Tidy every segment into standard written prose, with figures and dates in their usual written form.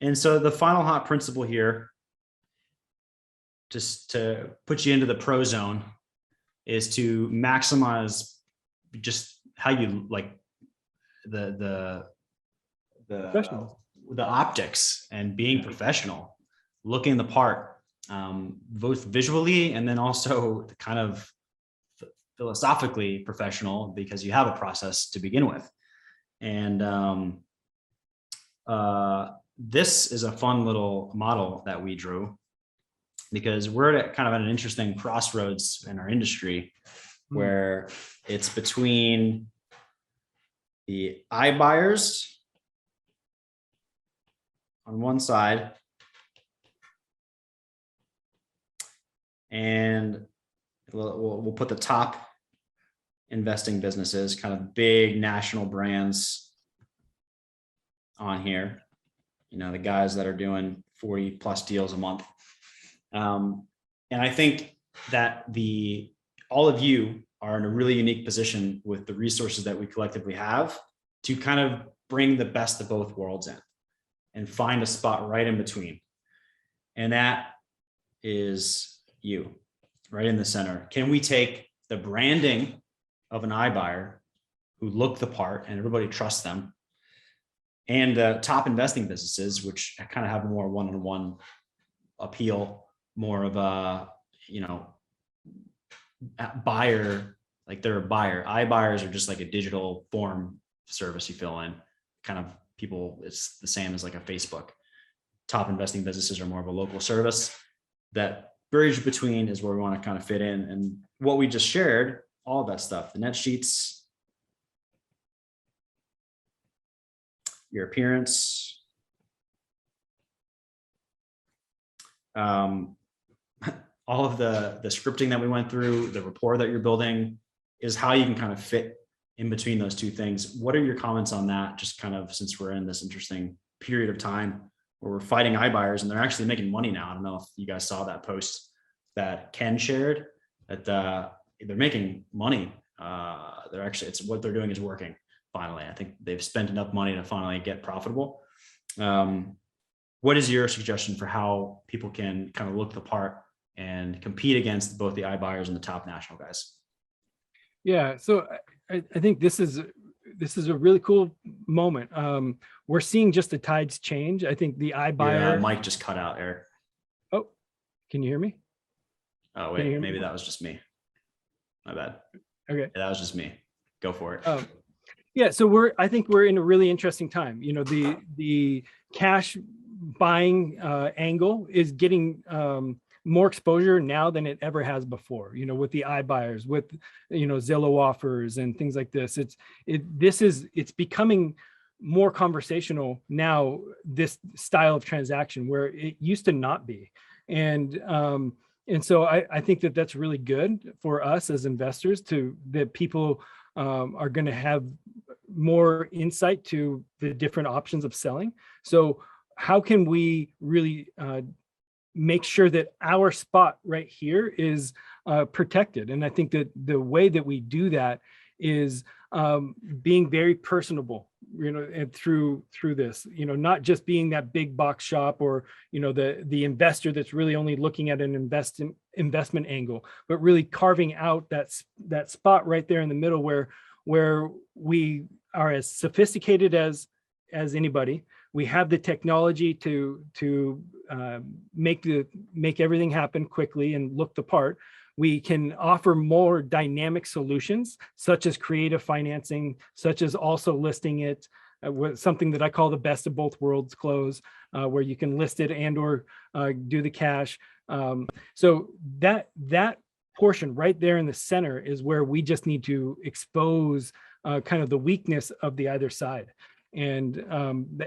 And so the final hot principle here, just to put you into the pro zone, is to maximize just how you like the optics and being professional, looking the part, both visually and then also kind of philosophically professional, because you have a process to begin with. And this is a fun little model that we drew, because we're at kind of at an interesting crossroads in our industry where it's between the iBuyers on one side and we'll put the top investing businesses, kind of big national brands on here, you know, the guys that are doing 40 plus deals a month. And I think that all of you are in a really unique position with the resources that we collectively have to kind of bring the best of both worlds in and find a spot right in between. And that is you, right in the center. Can we take the branding of an iBuyer who look the part and everybody trusts them, and the top investing businesses, which kind of have more one-on-one appeal, more of a, you know, buyer, like they're a buyer. iBuyers are just like a digital form service you fill in, kind of people, it's the same as like a Facebook. Top investing businesses are more of a local service. That bridge between is where we want to kind of fit in. And what we just shared, all of that stuff, the net sheets, your appearance, all of the scripting that we went through, the rapport that you're building, is how you can kind of fit in between those two things. What are your comments on that? Just kind of, since we're in this interesting period of time where we're fighting iBuyers and they're actually making money now. I don't know if you guys saw that post that Ken shared, that they're making money. They're actually, it's what they're doing is working. Finally, I think they've spent enough money to finally get profitable. What is your suggestion for how people can kind of look the part and compete against both the iBuyers and the top national guys? Yeah, so I think this is a really cool moment. We're seeing just the tides change. I think the iBuyer. Your mic just cut out, Eric. Oh, can you hear me? Oh wait, maybe that was just me. My bad. Okay, yeah, that was just me. Go for it. Yeah, so I think we're in a really interesting time. You know, the cash buying angle is getting more exposure now than it ever has before, you know, with the iBuyers, with, you know, Zillow offers and things like this. It's becoming more conversational now, this style of transaction, where it used to not be. And so I think that that's really good for us as investors, that people are going to have more insight to the different options of selling. So how can we really make sure that our spot right here is protected? And I think that the way that we do that is being very personable, you know, and through this, you know, not just being that big box shop, or, you know, the investor that's really only looking at an investment angle, but really carving out that spot right there in the middle where we are as sophisticated as anybody. We have the technology to make everything happen quickly and look the part. We can offer more dynamic solutions, such as creative financing, such as also listing it with something that I call the best of both worlds close, where you can list it and or do the cash. So that portion right there in the center is where we just need to expose kind of the weakness of the other side. And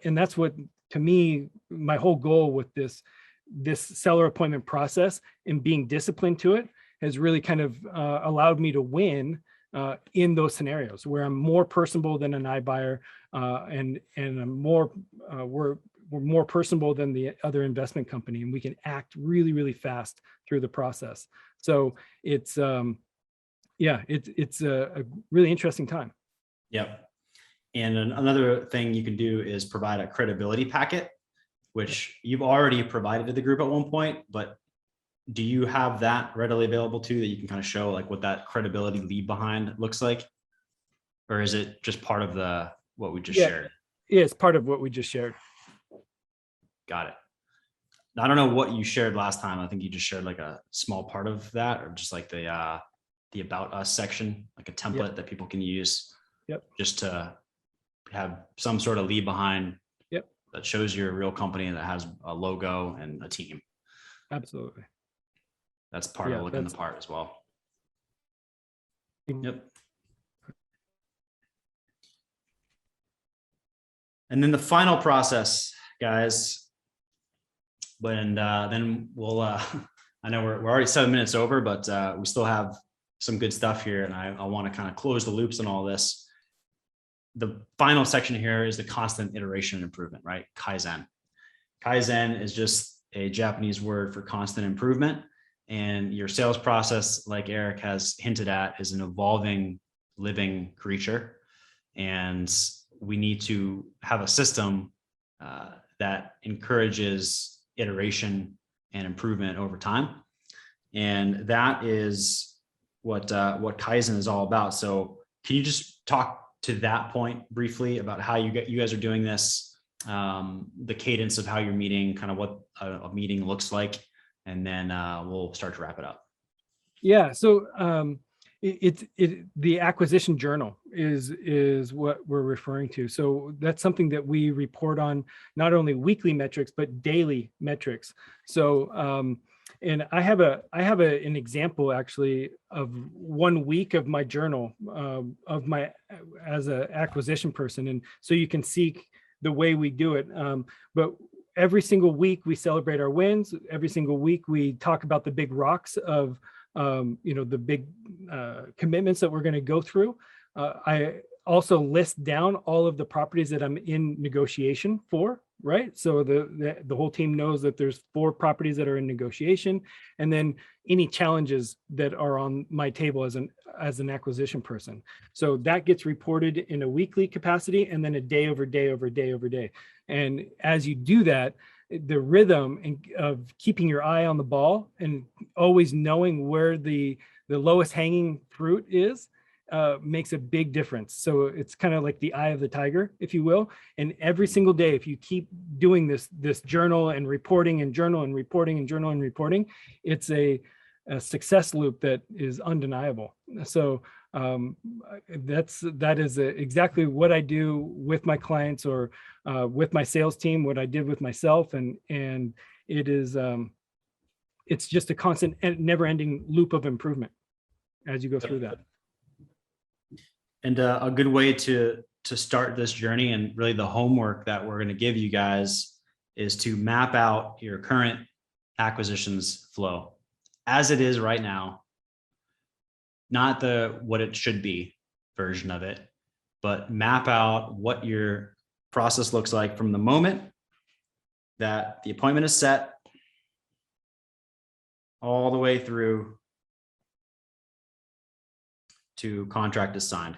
that's what, to me, my whole goal with this seller appointment process and being disciplined to it has really kind of allowed me to win in those scenarios where I'm more personable than an iBuyer, and I'm we're more personable than the other investment company, and we can act really, really fast through the process. So it's a really interesting time. Yep. And another thing you can do is provide a credibility packet which you've already provided to the group at one point, but do you have that readily available too, that you can kind of show like what that credibility leave behind looks like? Or is it just part of what we just shared? Yeah, it's part of what we just shared. Got it. I don't know what you shared last time. I think you just shared like a small part of that, or just like the About Us section, like a template that people can use. Yep. Just to have some sort of leave behind. Yep. That shows you're a real company that has a logo and a team. Absolutely. That's part of looking the part as well. Yep. And then the final process, guys, and then we'll, I know we're already 7 minutes over, but we still have some good stuff here, and I want to kind of close the loops on all this. The final section here is the constant iteration and improvement, right? Kaizen. Kaizen is just a Japanese word for constant improvement. And your sales process, like Eric has hinted at, is an evolving, living creature. And we need to have a system that encourages iteration and improvement over time. And that is what Kaizen is all about. So can you just talk to that point briefly about how you guys are doing this, the cadence of how you're meeting, kind of what a meeting looks like, and then we'll start to wrap it up. Yeah. So the acquisition journal is what we're referring to. So that's something that we report on, not only weekly metrics, but daily metrics. So and I have an example actually of 1 week of my journal as an acquisition person. And so you can see the way we do it. But every single week we celebrate our wins. Every single week we talk about the big rocks of the big commitments that we're going to go through. I also list down all of the properties that I'm in negotiation for, right? So the whole team knows that there's 4 properties that are in negotiation, and then any challenges that are on my table as an acquisition person. So that gets reported in a weekly capacity, and then a day over day over day over day. And as you do that, the rhythm of keeping your eye on the ball and always knowing where the lowest hanging fruit is makes a big difference. So it's kind of like the eye of the tiger, if you will. And every single day, if you keep doing this journal and reporting and journal and reporting and journal and reporting, it's a success loop that is undeniable. So that is exactly what I do with my clients, or with my sales team, what I did with myself. And it is, it's just a constant and never ending loop of improvement as you go through that. And a good way to start this journey, and really the homework that we're going to give you guys, is to map out your current acquisitions flow as it is right now, not the what it should be version of it, but map out what your process looks like from the moment that the appointment is set all the way through to contract is signed.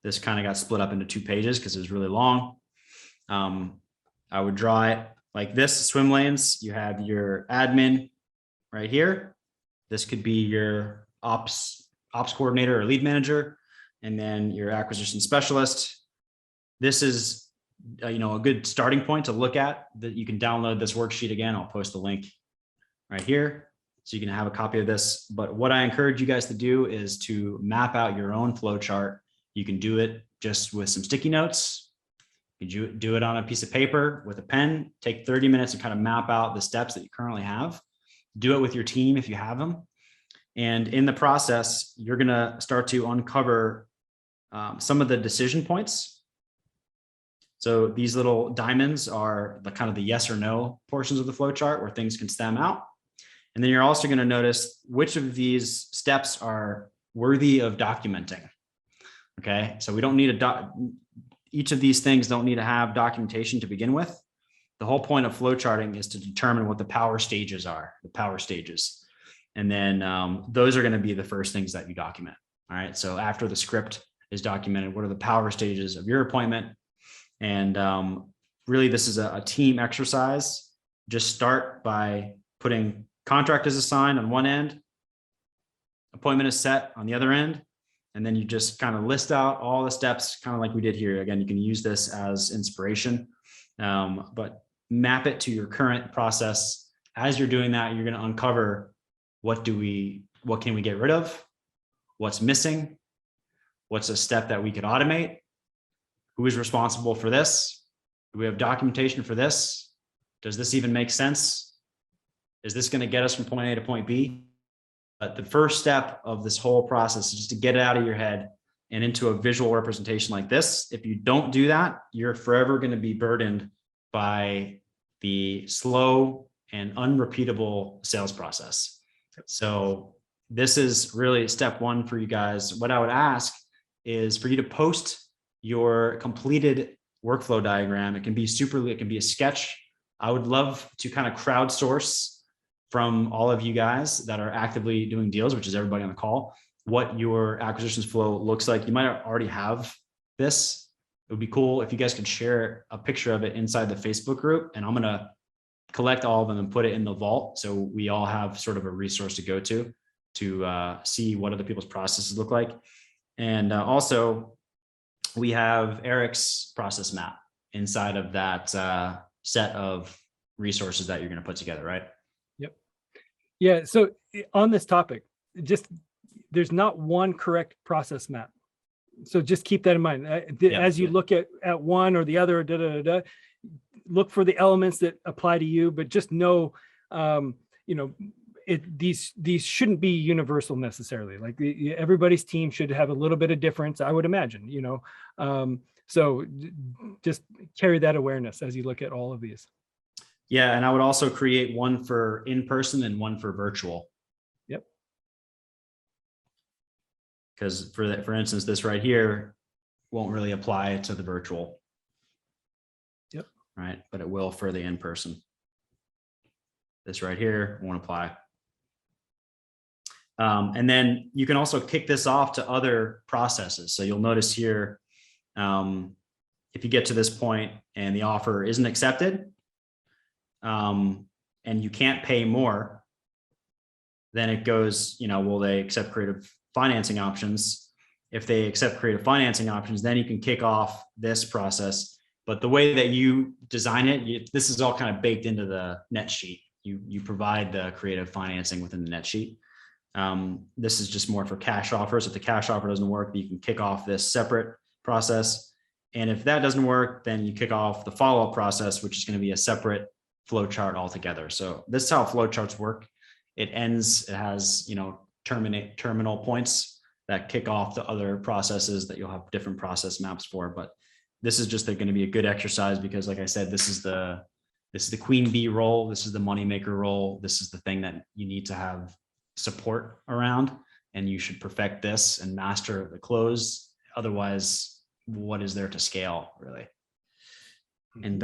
This kind of got split up into 2 pages because it was really long. I would draw it like this: swim lanes. You have your admin right here. This could be your ops coordinator or lead manager, and then your acquisition specialist. This is a good starting point to look at. That you can download this worksheet again. I'll post the link right here so you can have a copy of this. But what I encourage you guys to do is to map out your own flow chart. You can do it just with some sticky notes. You can do it on a piece of paper with a pen. Take 30 minutes to kind of map out the steps that you currently have. Do it with your team if you have them. And in the process, you're going to start to uncover some of the decision points. So these little diamonds are the kind of the yes or no portions of the flow chart where things can stem out. And then you're also going to notice which of these steps are worthy of documenting. Okay, so we don't need each of these things don't need to have documentation to begin with. The whole point of flow charting is to determine what the power stages are, the power stages. And then those are going to be the first things that you document. All right, so after the script is documented, what are the power stages of your appointment? And really, this is a team exercise. just start by putting contract is assigned on one end, appointment is set on the other end, and then you just kind of list out all the steps, kind of like we did here. Again, you can use this as inspiration, but map it to your current process. As you're doing that, you're going to uncover what can we get rid of? What's missing? What's a step that we could automate? Who is responsible for this? Do we have documentation for this? Does this even make sense? Is this going to get us from point A to point B? But the first step of this whole process is just to get it out of your head and into a visual representation like this. If you don't do that, you're forever going to be burdened by the slow and unrepeatable sales process. So this is really step one for you guys. What I would ask is for you to post your completed workflow diagram. It can be it can be a sketch. I would love to kind of crowdsource from all of you guys that are actively doing deals, which is everybody on the call, what your acquisitions flow looks like. You might already have this. It would be cool if you guys could share a picture of it inside the Facebook group, and I'm going to collect all of them and put it in the vault. So we all have sort of a resource to go to see what other people's processes look like. And also we have Eric's process map inside of that set of resources that you're going to put together, right? Yep. Yeah. So on this topic, there's not one correct process map. So just keep that in mind. As you look at one or the other, look for the elements that apply to you, but just know, these shouldn't be universal necessarily. Like everybody's team should have a little bit of difference, I would imagine, so just carry that awareness as you look at all of these. Yeah. And I would also create one for in-person and one for virtual. Yep. Because for instance, this right here won't really apply to the virtual. Yep. Right. But it will for the in-person. This right here won't apply. And then you can also kick this off to other processes. So you'll notice here, if you get to this point and the offer isn't accepted, and you can't pay more, then it goes, will they accept creative financing options? If they accept creative financing options, then you can kick off this process. But the way that you design it, this is all kind of baked into the net sheet. You provide the creative financing within the net sheet. This is just more for cash offers. If the cash offer doesn't work, you can kick off this separate process. And if that doesn't work, then you kick off the follow-up process, which is going to be a separate flow chart altogether. So this is how flow charts work. It has, terminal points that kick off the other processes that you'll have different process maps for. But this is just going to be a good exercise because, like I said, this is the queen bee role. This is the moneymaker role. This is the thing that you need to have support around, and you should perfect this and master the close. Otherwise, what is there to scale, really? And